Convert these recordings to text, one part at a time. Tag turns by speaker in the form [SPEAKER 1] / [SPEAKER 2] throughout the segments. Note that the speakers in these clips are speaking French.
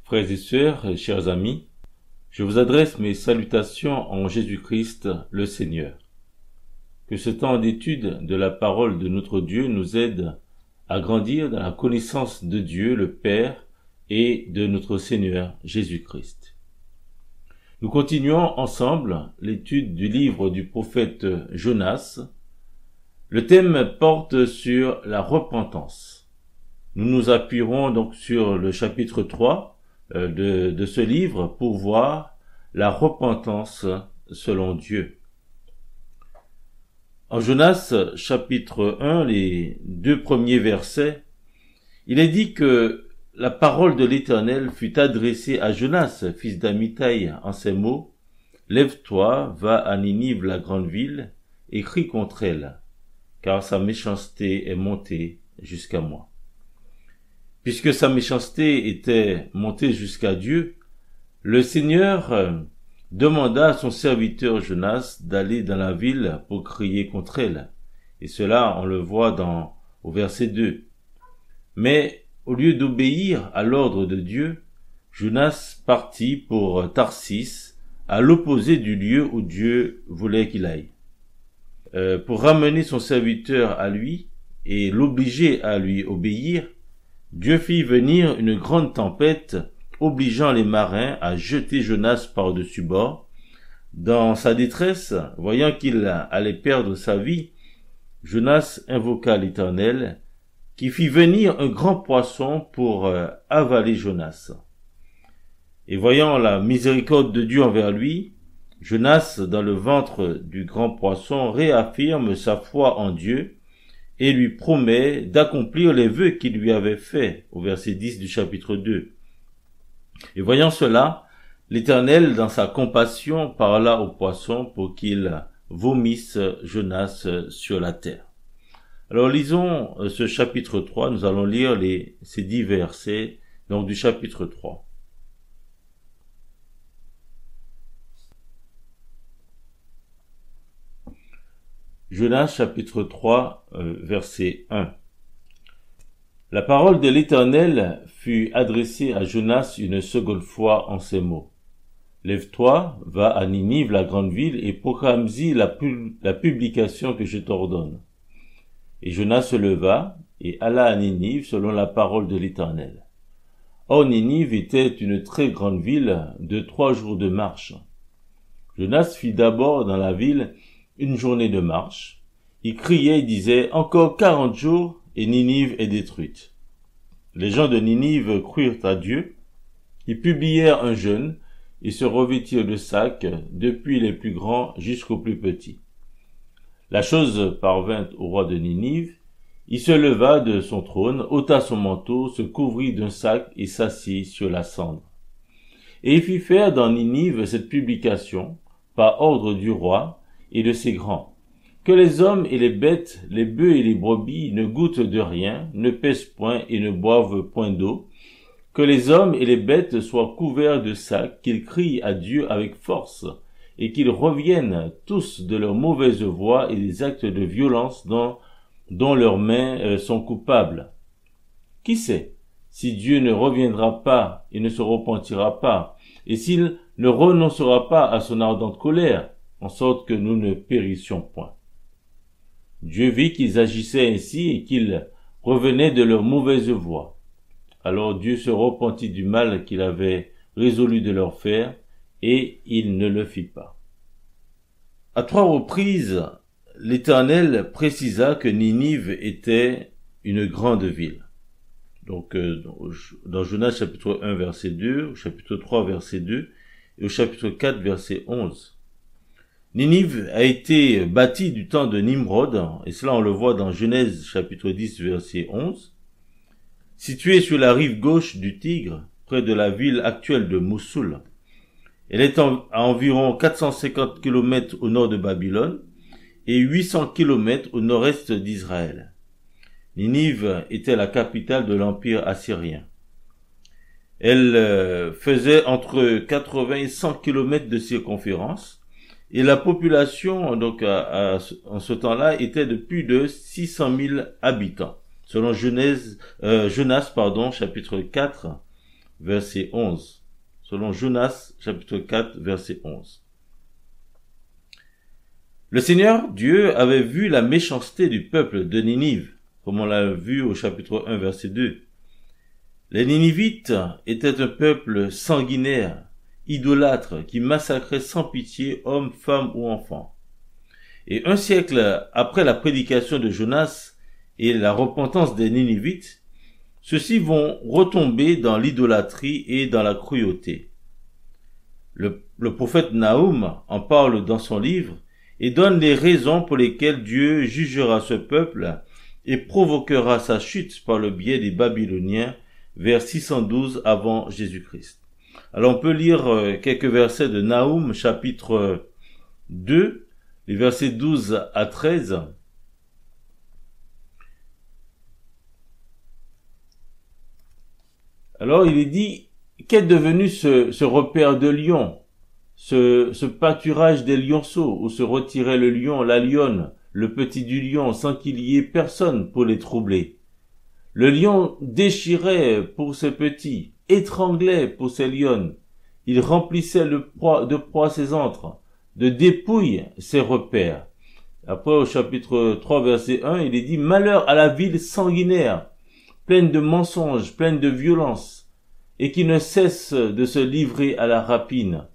[SPEAKER 1] Frères et sœurs, chers amis, je vous adresse mes salutations en Jésus-Christ le Seigneur. Que ce temps d'étude de la parole de notre Dieu nous aide à grandir dans la connaissance de Dieu le Père et de notre Seigneur Jésus-Christ. Nous continuons ensemble l'étude du livre du prophète Jonas. Le thème porte sur la repentance. Nous nous appuierons donc sur le chapitre 3 de ce livre pour voir la repentance selon Dieu. En Jonas chapitre 1, les 2 premiers versets, il est dit que la parole de l'Éternel fut adressée à Jonas, fils d'Amittai, en ces mots: « Lève-toi, va à Ninive, la grande ville, et crie contre elle, car sa méchanceté est montée jusqu'à moi. » Puisque sa méchanceté était montée jusqu'à Dieu, le Seigneur demanda à son serviteur Jonas d'aller dans la ville pour crier contre elle. Et cela, on le voit au verset 2. Mais au lieu d'obéir à l'ordre de Dieu, Jonas partit pour Tarsis, à l'opposé du lieu où Dieu voulait qu'il aille. Pour ramener son serviteur à lui et l'obliger à lui obéir, Dieu fit venir une grande tempête, obligeant les marins à jeter Jonas par-dessus bord. Dans sa détresse, voyant qu'il allait perdre sa vie, Jonas invoqua l'Éternel, qui fit venir un grand poisson pour avaler Jonas. Et voyant la miséricorde de Dieu envers lui, Jonas, dans le ventre du grand poisson, réaffirme sa foi en Dieu et lui promet d'accomplir les vœux qu'il lui avait faits, au verset 10 du chapitre 2. Et voyant cela, l'Éternel, dans sa compassion, parla au poisson pour qu'il vomisse Jonas sur la terre. Alors lisons ce chapitre 3, nous allons lire ces 10 versets, donc du chapitre 3. Jonas chapitre 3, verset 1. La parole de l'Éternel fut adressée à Jonas une seconde fois en ces mots. « Lève-toi, va à Ninive, la grande ville, et proclame-y la publication que je t'ordonne. » Et Jonas se leva et alla à Ninive selon la parole de l'Éternel. Or Ninive était une très grande ville de 3 jours de marche. Jonas fit d'abord dans la ville une journée de marche. Il criait et disait: « Encore 40 jours, et Ninive est détruite. » Les gens de Ninive crurent à Dieu. Ils publièrent un jeûne et se revêtirent de sacs, depuis les plus grands jusqu'aux plus petits. La chose parvint au roi de Ninive. Il se leva de son trône, ôta son manteau, se couvrit d'un sac et s'assit sur la cendre. Et il fit faire dans Ninive cette publication, par ordre du roi et de ses grands: que les hommes et les bêtes, les bœufs et les brebis ne goûtent de rien, ne pèsent point et ne boivent point d'eau, que les hommes et les bêtes soient couverts de sacs, qu'ils crient à Dieu avec force, et qu'ils reviennent tous de leurs mauvaises voies et des actes de violence dont leurs mains sont coupables. Qui sait si Dieu ne reviendra pas et ne se repentira pas, et s'il ne renoncera pas à son ardente colère, en sorte que nous ne périssions point. Dieu vit qu'ils agissaient ainsi et qu'ils revenaient de leur mauvaise voie. Alors Dieu se repentit du mal qu'il avait résolu de leur faire, et il ne le fit pas. À 3 reprises, l'Éternel précisa que Ninive était une grande ville. Donc, dans Jonas chapitre 1 verset 2, au chapitre 3 verset 2, et au chapitre 4 verset 11. Ninive a été bâtie du temps de Nimrod, et cela on le voit dans Genèse chapitre 10 verset 11. Située sur la rive gauche du Tigre, près de la ville actuelle de Moussoul. Elle est à environ 450 km au nord de Babylone et 800 km au nord-est d'Israël. Ninive était la capitale de l'empire assyrien. Elle faisait entre 80 et 100 km de circonférence, et la population donc en ce temps-là était de plus de 600 000 habitants, selon Jonas chapitre 4 verset 11. Selon Jonas, chapitre 4, verset 11. Le Seigneur Dieu avait vu la méchanceté du peuple de Ninive, comme on l'a vu au chapitre 1, verset 2. Les Ninivites étaient un peuple sanguinaire, idolâtre, qui massacrait sans pitié hommes, femmes ou enfants. Et un siècle après la prédication de Jonas et la repentance des Ninivites, ceux-ci vont retomber dans l'idolâtrie et dans la cruauté. Le prophète Nahum en parle dans son livre et donne les raisons pour lesquelles Dieu jugera ce peuple et provoquera sa chute par le biais des Babyloniens vers 612 avant Jésus-Christ. Alors on peut lire quelques versets de Nahum, chapitre 2, les versets 12 à 13. Alors il est dit, qu'est devenu ce repère de lions, ce pâturage des lionceaux, où se retirait le lion, la lionne, le petit du lion, sans qu'il y ait personne pour les troubler. Le lion déchirait pour ses petits, étranglait pour ses lionnes. Il remplissait de proie ses antres, de dépouilles ses repères. Après, au chapitre 3, verset 1, il est dit « Malheur à la ville sanguinaire, pleine de mensonges, pleine de violence, et qui ne cesse de se livrer à la rapine.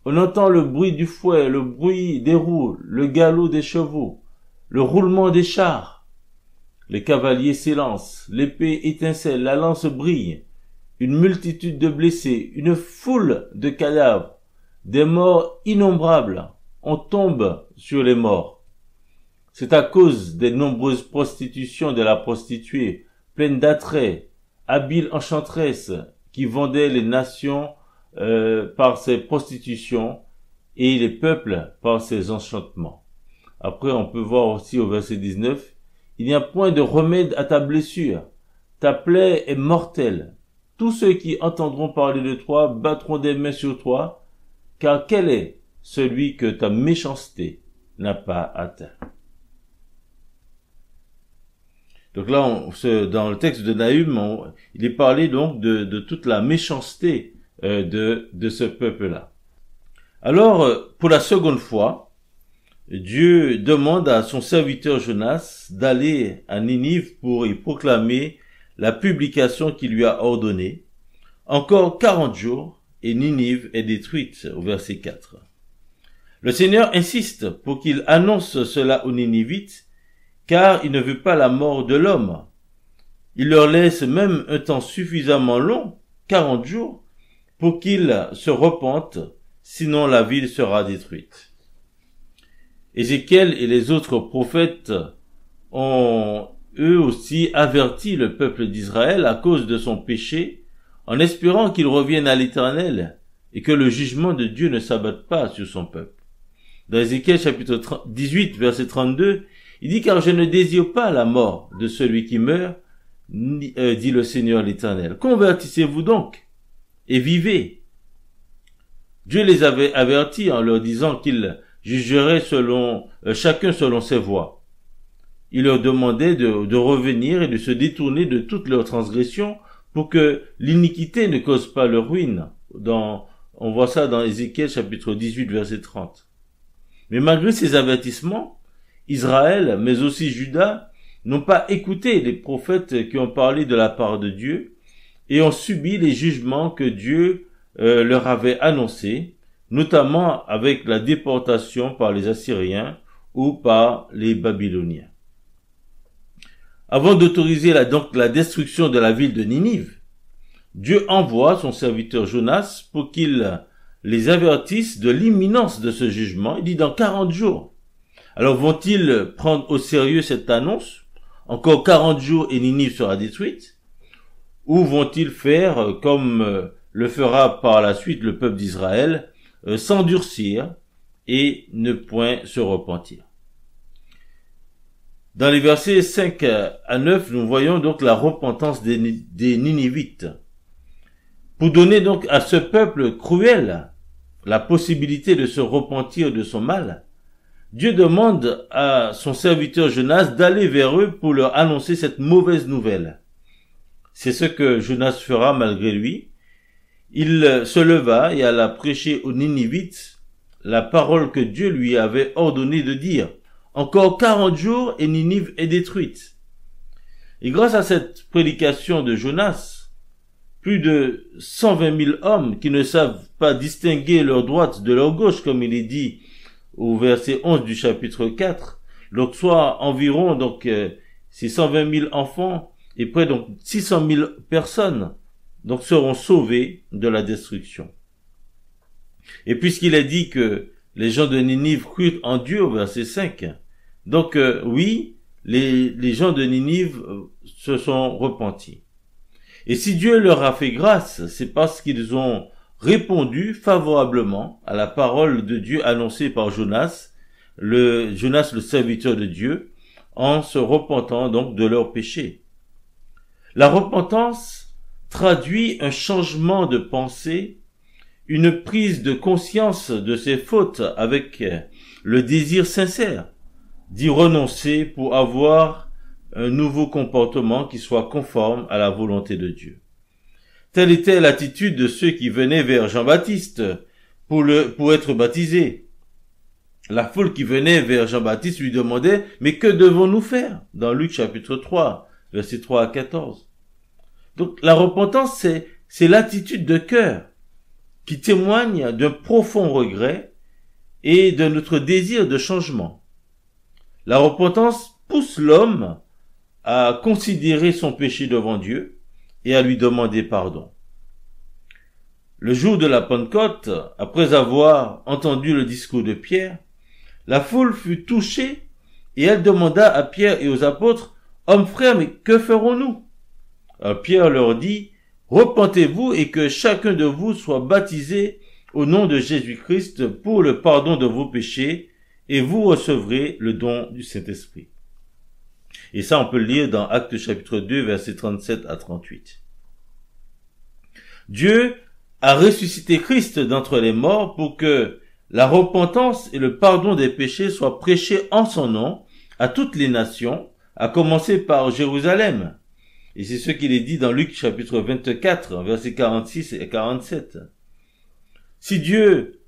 [SPEAKER 1] On entend le bruit du fouet, le bruit des roues, le galop des chevaux, le roulement des chars. Les cavaliers s'élancent, l'épée étincelle, la lance brille, une multitude de blessés, une foule de cadavres, des morts innombrables. On tombe sur les morts. C'est à cause des nombreuses prostitutions de la prostituée, pleine d'attrait, habile enchanteresse, qui vendait les nations par ses prostitutions et les peuples par ses enchantements. Après, on peut voir aussi au verset 19, « Il n'y a point de remède à ta blessure, ta plaie est mortelle. Tous ceux qui entendront parler de toi battront des mains sur toi, car quel est celui que ta méchanceté n'a pas atteint? » Donc là, dans le texte de Nahum, il est parlé donc de toute la méchanceté de ce peuple-là. Alors, pour la seconde fois, Dieu demande à son serviteur Jonas d'aller à Ninive pour y proclamer la publication qu'il lui a ordonnée. Encore 40 jours et Ninive est détruite, au verset 4. Le Seigneur insiste pour qu'il annonce cela aux Ninivites, car il ne veut pas la mort de l'homme. Il leur laisse même un temps suffisamment long, 40 jours, pour qu'ils se repentent, sinon la ville sera détruite. Ézéchiel et les autres prophètes ont eux aussi averti le peuple d'Israël à cause de son péché, en espérant qu'il revienne à l'Éternel et que le jugement de Dieu ne s'abatte pas sur son peuple. Dans Ézéchiel chapitre 18, verset 32, il dit « Car je ne désire pas la mort de celui qui meurt, dit le Seigneur l'Éternel. Convertissez-vous donc et vivez. » Dieu les avait avertis en leur disant qu'il jugerait chacun selon ses voies. Il leur demandait de revenir et de se détourner de toutes leurs transgressions pour que l'iniquité ne cause pas leur ruine. On voit ça dans Ézéchiel chapitre 18 verset 30. Mais malgré ces avertissements, Israël, mais aussi Juda, n'ont pas écouté les prophètes qui ont parlé de la part de Dieu et ont subi les jugements que Dieu leur avait annoncés, notamment avec la déportation par les Assyriens ou par les Babyloniens. Avant d'autoriser la destruction de la ville de Ninive, Dieu envoie son serviteur Jonas pour qu'il les avertisse de l'imminence de ce jugement. Il dit dans 40 jours. Alors vont-ils prendre au sérieux cette annonce? Encore 40 jours et Ninive sera détruite? Ou vont-ils faire comme le fera par la suite le peuple d'Israël, s'endurcir et ne point se repentir? Dans les versets 5 à 9, nous voyons donc la repentance des Ninivites. Pour donner donc à ce peuple cruel la possibilité de se repentir de son mal, Dieu demande à son serviteur Jonas d'aller vers eux pour leur annoncer cette mauvaise nouvelle. C'est ce que Jonas fera malgré lui. il se leva et alla prêcher aux Ninivites la parole que Dieu lui avait ordonné de dire. Encore 40 jours et Ninive est détruite. Et grâce à cette prédication de Jonas, plus de 120 000 hommes qui ne savent pas distinguer leur droite de leur gauche, comme il est dit au verset 11 du chapitre 4, donc soit environ ces 120 000 enfants et près donc 600 000 personnes donc seront sauvés de la destruction. Et puisqu'il est dit que les gens de Ninive crurent en Dieu au verset 5, donc oui, les gens de Ninive se sont repentis. Et si Dieu leur a fait grâce, c'est parce qu'ils ont répondu favorablement à la parole de Dieu annoncée par Jonas, le serviteur de Dieu, en se repentant donc de leurs péchés. La repentance traduit un changement de pensée, une prise de conscience de ses fautes avec le désir sincère d'y renoncer pour avoir un nouveau comportement qui soit conforme à la volonté de Dieu. Telle était l'attitude de ceux qui venaient vers Jean-Baptiste pour être baptisés. La foule qui venait vers Jean-Baptiste lui demandait « Mais que devons-nous faire ?» dans Luc chapitre 3, versets 3 à 14. Donc la repentance, c'est l'attitude de cœur qui témoigne d'un profond regret et de notre désir de changement. La repentance pousse l'homme à considérer son péché devant Dieu et à lui demander pardon. Le jour de la Pentecôte, après avoir entendu le discours de Pierre, la foule fut touchée et elle demanda à Pierre et aux apôtres, « Hommes frères, mais que ferons-nous » Alors Pierre leur dit, « Repentez-vous et que chacun de vous soit baptisé au nom de Jésus-Christ pour le pardon de vos péchés et vous recevrez le don du Saint-Esprit. » Et ça, on peut le lire dans Actes chapitre 2, versets 37 à 38. Dieu a ressuscité Christ d'entre les morts pour que la repentance et le pardon des péchés soient prêchés en son nom à toutes les nations, à commencer par Jérusalem. Et c'est ce qu'il est dit dans Luc chapitre 24, versets 46 et 47. Si Dieu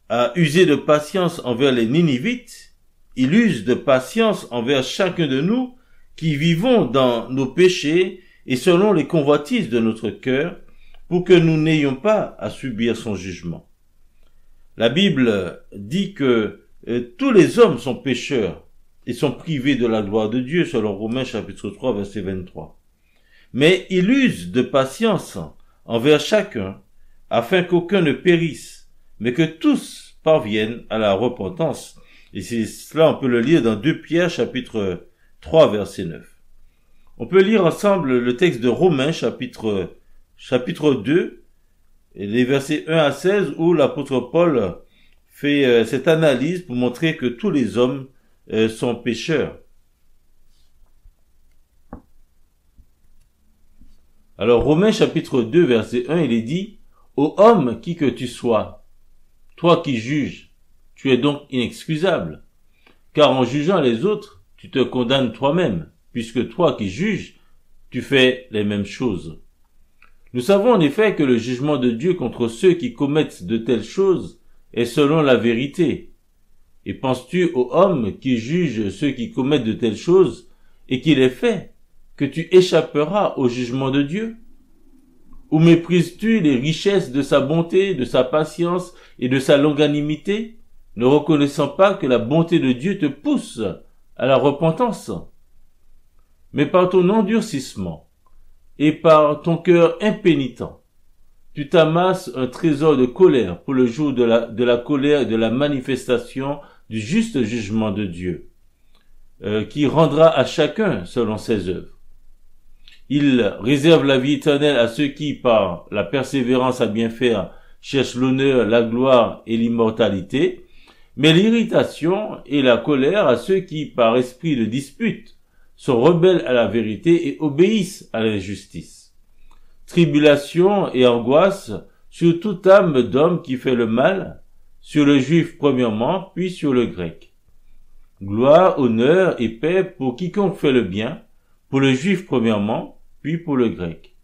[SPEAKER 1] a usé de patience envers les Ninivites, il use de patience envers chacun de nous qui vivons dans nos péchés et selon les convoitises de notre cœur, pour que nous n'ayons pas à subir son jugement. La Bible dit que tous les hommes sont pécheurs et sont privés de la gloire de Dieu, selon Romains chapitre 3, verset 23. Mais il use de patience envers chacun, afin qu'aucun ne périsse, mais que tous parviennent à la repentance. Et c'est cela, on peut le lire dans 2 Pierre chapitre 3, verset 9. On peut lire ensemble le texte de Romains chapitre 2, et les versets 1 à 16, où l'apôtre Paul fait cette analyse pour montrer que tous les hommes sont pécheurs. Alors Romains chapitre 2, verset 1, il est dit, « Ô homme qui que tu sois, toi qui juges, tu es donc inexcusable, car en jugeant les autres, tu te condamnes toi-même, puisque toi qui juges, tu fais les mêmes choses. » Nous savons en effet que le jugement de Dieu contre ceux qui commettent de telles choses est selon la vérité. Et penses-tu aux hommes qui jugent ceux qui commettent de telles choses et qui les fait, que tu échapperas au jugement de Dieu? Ou méprises-tu les richesses de sa bonté, de sa patience et de sa longanimité, ne reconnaissant pas que la bonté de Dieu te pousse à la repentance? Mais par ton endurcissement et par ton cœur impénitent, tu t'amasses un trésor de colère pour le jour de la colère et de la manifestation du juste jugement de Dieu, qui rendra à chacun selon ses œuvres. Il réserve la vie éternelle à ceux qui, par la persévérance à bien faire, cherchent l'honneur, la gloire et l'immortalité, mais l'irritation et la colère à ceux qui, par esprit de dispute, sont rebelles à la vérité et obéissent à l'injustice. Tribulation et angoisse sur toute âme d'homme qui fait le mal, sur le juif premièrement, puis sur le grec. Gloire, honneur et paix pour quiconque fait le bien, pour le juif premièrement, puis pour le grec.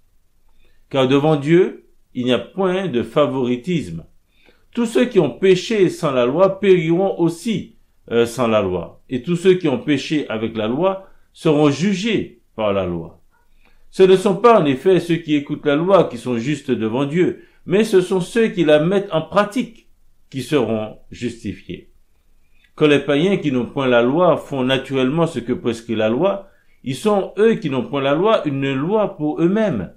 [SPEAKER 1] Car devant Dieu, il n'y a point de favoritisme. Tous ceux qui ont péché sans la loi périront aussi sans la loi. Et tous ceux qui ont péché avec la loi seront jugés par la loi. Ce ne sont pas en effet ceux qui écoutent la loi qui sont justes devant Dieu, mais ce sont ceux qui la mettent en pratique qui seront justifiés. Quand les païens qui n'ont point la loi font naturellement ce que prescrit la loi, ils sont, eux qui n'ont point la loi, une loi pour eux-mêmes.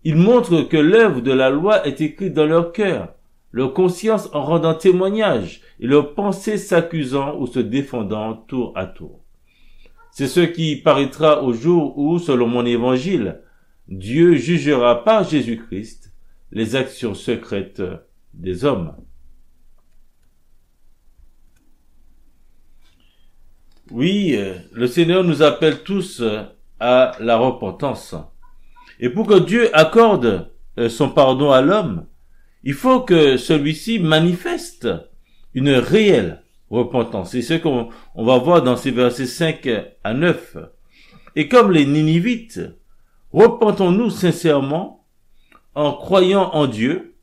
[SPEAKER 1] Ils montrent que l'œuvre de la loi est écrite dans leur cœur, leur conscience en rendant témoignage et leurs pensées s'accusant ou se défendant tour à tour. C'est ce qui paraîtra au jour où, selon mon évangile, Dieu jugera par Jésus-Christ les actions secrètes des hommes. Oui, le Seigneur nous appelle tous à la repentance. Et pour que Dieu accorde son pardon à l'homme, il faut que celui-ci manifeste une réelle repentance. C'est ce qu'on va voir dans ces versets 5 à 9. Et comme les Ninivites, repentons-nous sincèrement en croyant en Dieu,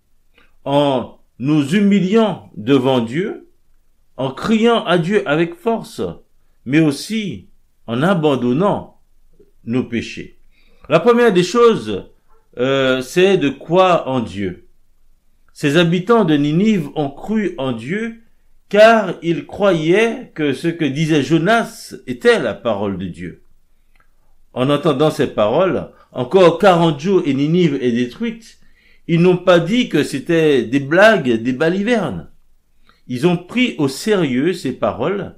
[SPEAKER 1] en nous humiliant devant Dieu, en criant à Dieu avec force, mais aussi en abandonnant nos péchés. La première des choses, c'est de croire en Dieu. Ces habitants de Ninive ont cru en Dieu car ils croyaient que ce que disait Jonas était la parole de Dieu. En entendant ces paroles, encore 40 jours et Ninive est détruite, ils n'ont pas dit que c'était des blagues, des balivernes. Ils ont pris au sérieux ces paroles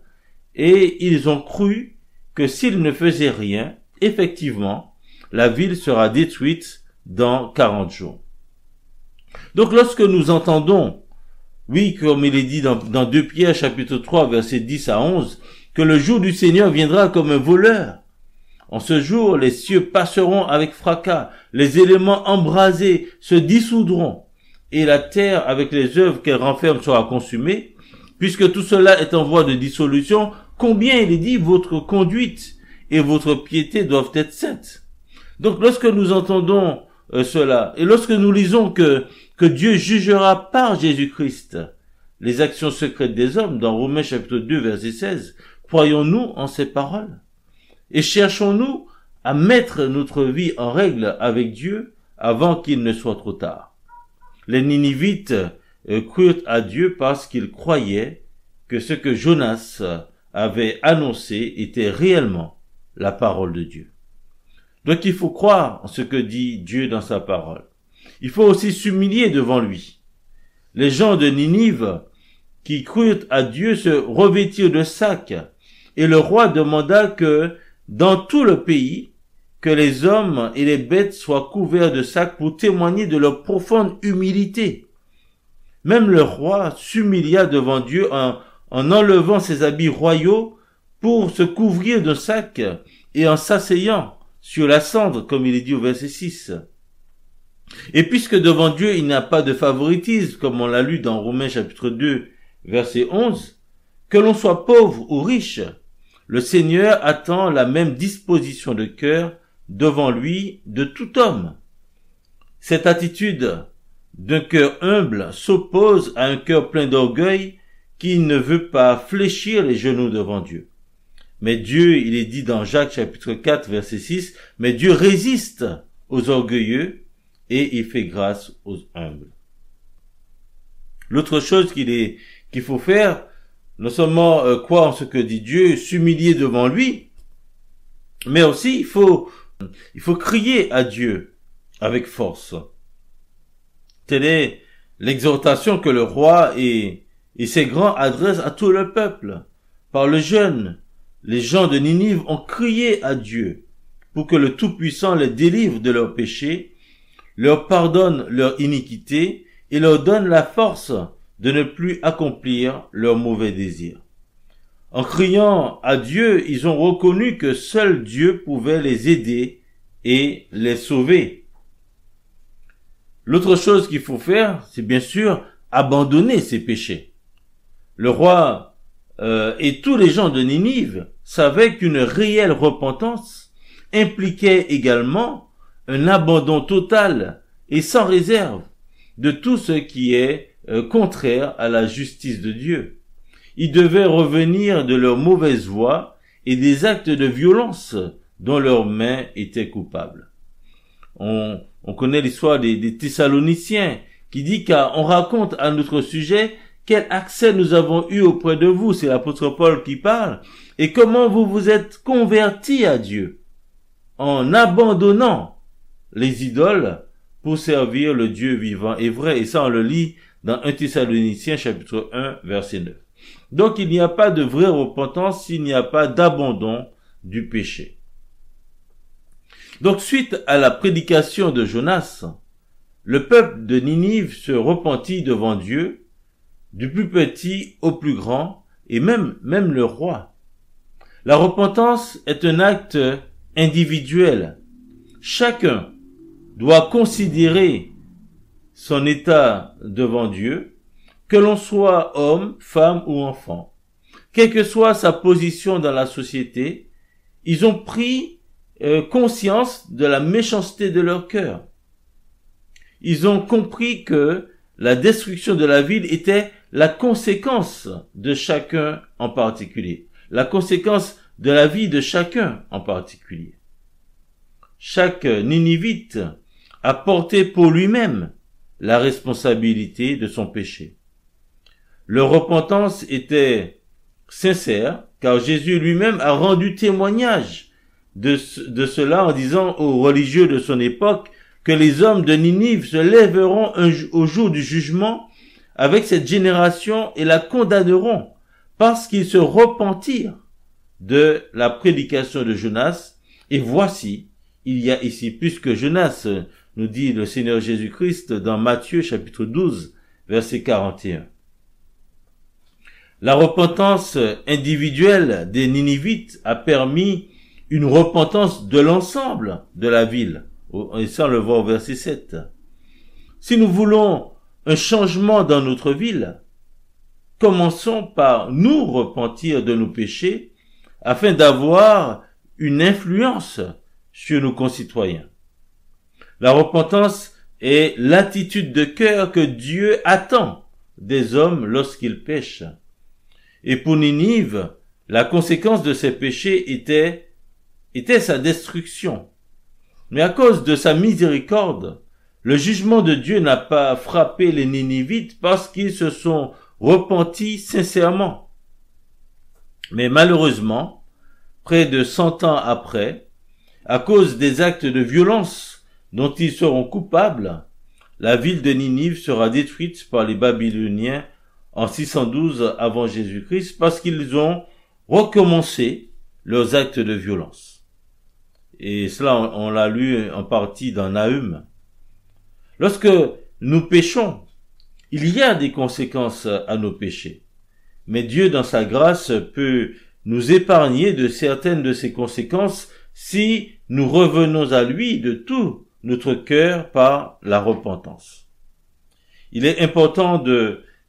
[SPEAKER 1] et ils ont cru que s'ils ne faisaient rien, effectivement, la ville sera détruite dans 40 jours. Donc lorsque nous entendons, oui, comme il est dit dans 2 Pierre chapitre 3 versets 10 à 11, que le jour du Seigneur viendra comme un voleur. En ce jour, les cieux passeront avec fracas, les éléments embrasés se dissoudront, et la terre avec les œuvres qu'elle renferme sera consumée. Puisque tout cela est en voie de dissolution, combien il est dit votre conduite et votre piété doivent être saintes. Donc lorsque nous entendons cela, et lorsque nous lisons que Dieu jugera par Jésus-Christ les actions secrètes des hommes, dans Romains chapitre 2 verset 16, croyons-nous en ces paroles? Et cherchons-nous à mettre notre vie en règle avec Dieu avant qu'il ne soit trop tard? Les Ninivites crurent à Dieu parce qu'ils croyaient que ce que Jonas avait annoncé était réellement la parole de Dieu. Donc il faut croire en ce que dit Dieu dans sa parole. Il faut aussi s'humilier devant lui. Les gens de Ninive qui crurent à Dieu se revêtirent de sacs, et le roi demanda que dans tout le pays, que les hommes et les bêtes soient couverts de sacs pour témoigner de leur profonde humilité. Même le roi s'humilia devant Dieu en enlevant ses habits royaux pour se couvrir d'un sac et en s'asseyant sur la cendre, comme il est dit au verset 6. Et puisque devant Dieu il n'y a pas de favoritisme, comme on l'a lu dans Romains chapitre 2, verset 11, que l'on soit pauvre ou riche, le Seigneur attend la même disposition de cœur devant lui de tout homme. Cette attitude d'un cœur humble s'oppose à un cœur plein d'orgueil qui ne veut pas fléchir les genoux devant Dieu. Mais Dieu, il est dit dans Jacques chapitre 4 verset 6, mais Dieu résiste aux orgueilleux et il fait grâce aux humbles. L'autre chose qu'il faut faire, non seulement croire en ce que dit Dieu, s'humilier devant lui, mais aussi il faut crier à Dieu avec force. Telle est l'exhortation que le roi et ses grands adressent à tout le peuple. Par le jeûne, les gens de Ninive ont crié à Dieu pour que le Tout-Puissant les délivre de leurs péchés, leur pardonne leur iniquité et leur donne la force de ne plus accomplir leurs mauvais désirs. En criant à Dieu, ils ont reconnu que seul Dieu pouvait les aider et les sauver. L'autre chose qu'il faut faire, c'est bien sûr abandonner ses péchés. Le roi et tous les gens de Ninive savaient qu'une réelle repentance impliquait également un abandon total et sans réserve de tout ce qui est contraire à la justice de Dieu. Ils devaient revenir de leur mauvaise voie et des actes de violence dont leurs mains étaient coupables. On connaît l'histoire des Thessaloniciens qui dit qu'on raconte à notre sujet quel accès nous avons eu auprès de vous, c'est l'apôtre Paul qui parle, et comment vous vous êtes convertis à Dieu en abandonnant les idoles pour servir le Dieu vivant et vrai. Et ça, on le lit dans 1 Thessaloniciens chapitre 1, verset 9. Donc, il n'y a pas de vraie repentance s'il n'y a pas d'abandon du péché. Donc, suite à la prédication de Jonas, le peuple de Ninive se repentit devant Dieu, du plus petit au plus grand, et même le roi. La repentance est un acte individuel. Chacun doit considérer son état devant Dieu, que l'on soit homme, femme ou enfant. Quelle que soit sa position dans la société, ils ont pris conscience de la méchanceté de leur cœur. Ils ont compris que la destruction de la ville était la conséquence de chacun en particulier, la conséquence de la vie de chacun en particulier. Chaque Ninivite a porté pour lui-même la responsabilité de son péché. Leur repentance était sincère, car Jésus lui-même a rendu témoignage de cela en disant aux religieux de son époque que les hommes de Ninive se lèveront au jour du jugement avec cette génération et la condamneront parce qu'ils se repentirent de la prédication de Jonas. Et voici, il y a ici plus que Jonas, nous dit le Seigneur Jésus-Christ dans Matthieu chapitre 12, verset 41. La repentance individuelle des Ninivites a permis une repentance de l'ensemble de la ville. Et ça, on le voit au verset 7. Si nous voulons un changement dans notre ville, commençons par nous repentir de nos péchés afin d'avoir une influence sur nos concitoyens. La repentance est l'attitude de cœur que Dieu attend des hommes lorsqu'ils pêchent. Et pour Ninive, la conséquence de ses péchés était sa destruction. Mais à cause de sa miséricorde, le jugement de Dieu n'a pas frappé les Ninivites parce qu'ils se sont repentis sincèrement. Mais malheureusement, près de 100 ans après, à cause des actes de violence dont ils seront coupables, la ville de Ninive sera détruite par les Babyloniens en 612 avant Jésus-Christ parce qu'ils ont recommencé leurs actes de violence. Et cela, on l'a lu en partie dans Nahum. Lorsque nous péchons, il y a des conséquences à nos péchés. Mais Dieu, dans sa grâce, peut nous épargner de certaines de ces conséquences si nous revenons à lui de tout notre cœur par la repentance. Il est important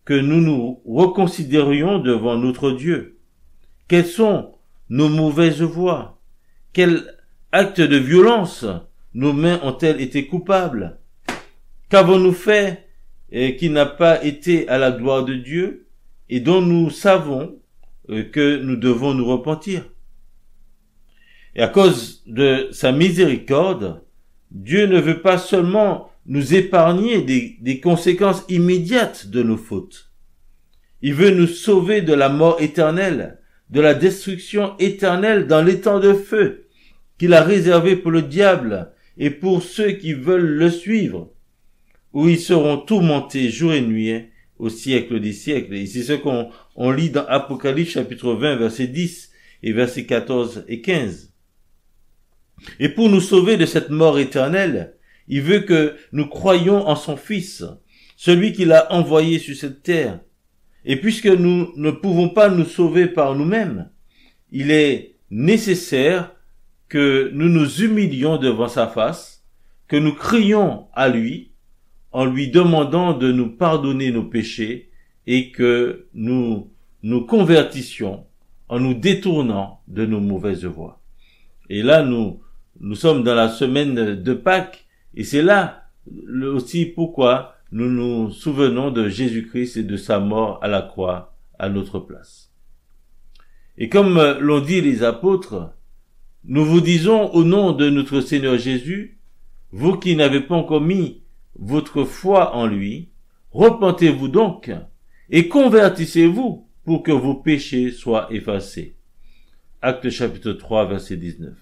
[SPEAKER 1] que nous nous reconsidérions devant notre Dieu. Quelles sont nos mauvaises voies? Quels actes de violence nos mains ont-elles été coupables? Qu'avons-nous fait qui n'a pas été à la gloire de Dieu et dont nous savons que nous devons nous repentir? Et à cause de sa miséricorde, Dieu ne veut pas seulement nous épargner des conséquences immédiates de nos fautes. Il veut nous sauver de la mort éternelle, de la destruction éternelle dans l'étang de feu qu'il a réservé pour le diable et pour ceux qui veulent le suivre, où ils seront tourmentés jour et nuit au siècle des siècles. Et c'est ce qu'on lit dans Apocalypse chapitre 20, verset 10 et versets 14 et 15. Et pour nous sauver de cette mort éternelle, il veut que nous croyions en son Fils, celui qu'il a envoyé sur cette terre. Et puisque nous ne pouvons pas nous sauver par nous-mêmes, il est nécessaire que nous nous humilions devant sa face, que nous crions à lui, en lui demandant de nous pardonner nos péchés et que nous nous convertissions en nous détournant de nos mauvaises voies. Et là, nous sommes dans la semaine de Pâques et c'est là aussi pourquoi nous nous souvenons de Jésus-Christ et de sa mort à la croix à notre place. Et comme l'ont dit les apôtres, nous vous disons au nom de notre Seigneur Jésus, vous qui n'avez pas encore mis votre foi en lui, repentez-vous donc et convertissez-vous pour que vos péchés soient effacés. Actes chapitre 3, verset 19.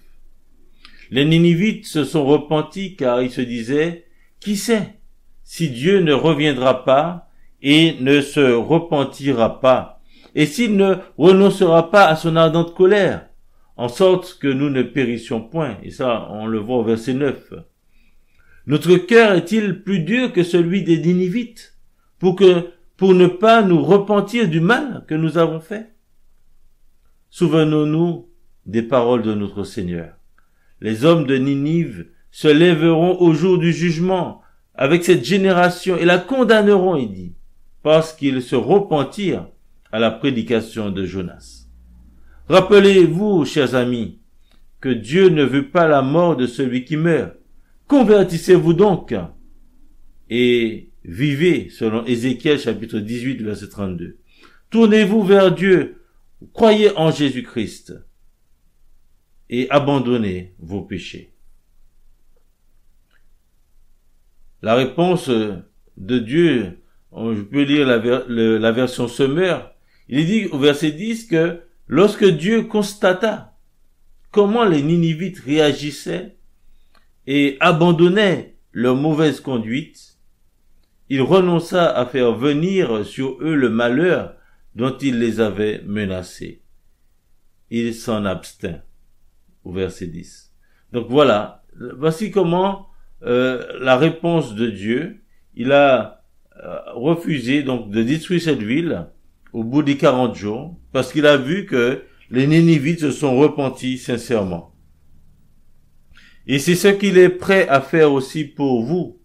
[SPEAKER 1] Les Ninivites se sont repentis car ils se disaient, qui sait si Dieu ne reviendra pas et ne se repentira pas, et s'il ne renoncera pas à son ardente colère, en sorte que nous ne périssions point. Et ça, on le voit au verset 9. Notre cœur est-il plus dur que celui des Ninivites, pour ne pas nous repentir du mal que nous avons fait? Souvenons-nous des paroles de notre Seigneur. Les hommes de Ninive se lèveront au jour du jugement avec cette génération et la condamneront, il dit, parce qu'ils se repentirent à la prédication de Jonas. Rappelez-vous, chers amis, que Dieu ne veut pas la mort de celui qui meurt. Convertissez-vous donc et vivez selon Ézéchiel chapitre 18 verset 32. Tournez-vous vers Dieu, croyez en Jésus-Christ et abandonnez vos péchés. La réponse de Dieu, je peux lire la version Semeur, il dit au verset 10 que lorsque Dieu constata comment les Ninivites réagissaient et abandonnaient leur mauvaise conduite, il renonça à faire venir sur eux le malheur dont il les avait menacés. Il s'en abstint, au verset 10. Donc voilà, voici comment la réponse de Dieu. Il a refusé donc de détruire cette ville au bout des 40 jours, parce qu'il a vu que les Ninivites se sont repentis sincèrement. Et c'est ce qu'il est prêt à faire aussi pour vous,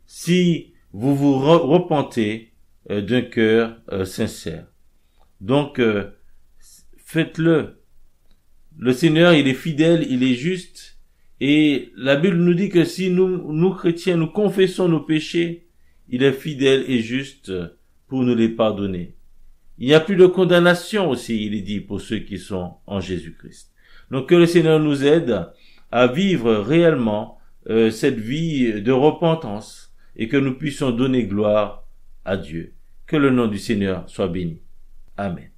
[SPEAKER 1] si vous vous repentez d'un cœur sincère. Donc, faites-le. Le Seigneur, il est fidèle, il est juste, et la Bible nous dit que si nous chrétiens, nous confessons nos péchés, il est fidèle et juste pour nous les pardonner. Il n'y a plus de condamnation aussi, il est dit, pour ceux qui sont en Jésus-Christ. Donc que le Seigneur nous aide à vivre réellement cette vie de repentance et que nous puissions donner gloire à Dieu. Que le nom du Seigneur soit béni. Amen.